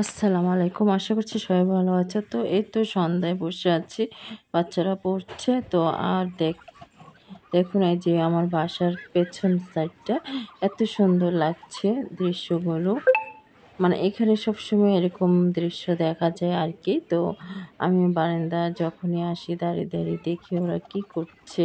আসসালামু আলাইকুম। আশা করছি সবাই ভালো আছে। তো এই তো সন্ধ্যায় বসে আছি। বাচ্চারা পড়ছে। তো আর দেখুন এই যে আমার বাসার পেছন সাইডটা এত সুন্দর লাগছে দৃশ্যগুলো। মানে এখানে সবসময় এরকম দৃশ্য দেখা যায় আর কি। তো আমি বারান্দা যখনই আসি দাঁড়িয়ে দাঁড়িয়ে দেখি ওরা কি করছে।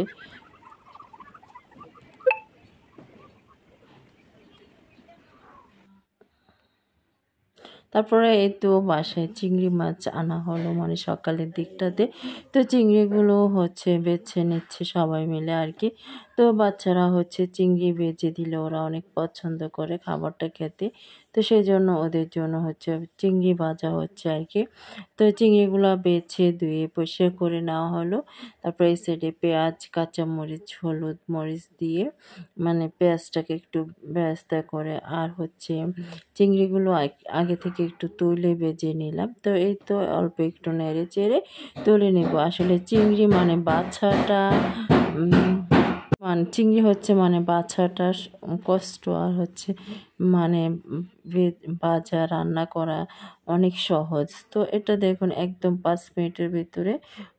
তারপরে এই তো বাসায় চিংড়ি মাছ আনা হলো মানে সকালের দিকটাতে। তো চিংড়িগুলো হচ্ছে বেছে নিচ্ছে সবাই মিলে আর কি। তো বাচ্চারা হচ্ছে চিংড়ি ভেজে দিলে ওরা অনেক পছন্দ করে খাবারটা খেতে। তো সেই জন্য ওদের জন্য হচ্ছে চিংড়ি ভাজা হচ্ছে আর কি। তো চিংড়িগুলো বেছে ধুয়ে পরিষ্কার করে নেওয়া হলো। তারপরে এই সাইডে পেঁয়াজ, কাঁচামরিচ, হলুদ, মরিচ দিয়ে মানে পেঁয়াজটাকে একটু বেরেস্তা করে আর হচ্ছে চিংড়িগুলো আগে থেকে একটু তুলে ভেজে নিলাম। তো এই তো অল্প একটু নেড়ে চেড়ে তুলে নেব। আসলে চিংড়ি মানে বাছাটা মানে চিংড়ি হচ্ছে মানে বাছাটা কষ্ট আর হচ্ছে মানে ভাজা রান্না করা অনেক সহজ। তো এটা দেখুন একদম 5 মিনিটের ভিতরে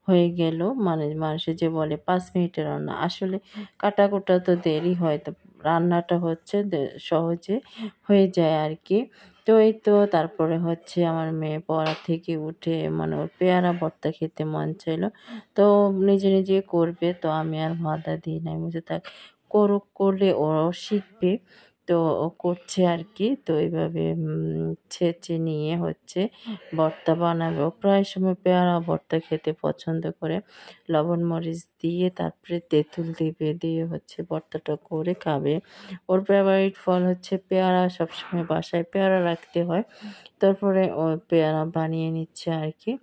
হয়ে গেল। মানে মানুষে যে বলে 5 মিনিটের রান্না, আসলে কাটাকুটা তো দেরি হয়, তো রান্নাটা হচ্ছে সহজে হয়ে যায় আর কি। তো এই তো তারপরে হচ্ছে আমার মেয়ে পড়া থেকে উঠে মানে ওর পেয়ারা ভর্তা খেতে মন চাইলো। তো নিজে নিজে করবে, তো আমি আর বাধা দিই নাই, বুঝে থাক করুক, করলে ওরাও শিখবে। তো ও করছে আর কি। তো এইভাবে ছেঁচে নিয়ে হচ্ছে ভর্তা বানাবে। ও প্রায় সময় পেয়ারা ভর্তা খেতে পছন্দ করে। লবণ মরিচ দিয়ে তারপরে তেঁতুল দিবে, দিয়ে হচ্ছে ভর্তাটা করে খাবে। ওর ফেভারিট ফল হচ্ছে পেয়ারা, সবসময় বাসায় পেয়ারা রাখতে হয়। তারপরে ও পেয়ারা বানিয়ে নিচ্ছে আর কি।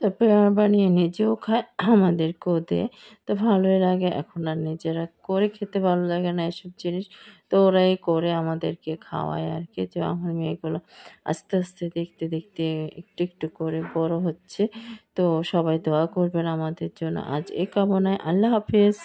তো পেয়ারা বানিয়ে নিজেও খায়, আমাদেরকেও দেয়। তো ভালোই লাগে। এখন আর নিজেরা করে খেতে ভালো লাগে না এসব জিনিস। তো ওরাই করে আমাদেরকে খাওয়ায় আর কি। যে আমার মেয়েগুলো আস্তে আস্তে দেখতে দেখতে একটু একটু করে বড় হচ্ছে। তো সবাই দোয়া করবেন আমাদের জন্য। আজ এই কামনায়, আল্লাহ হাফেজ।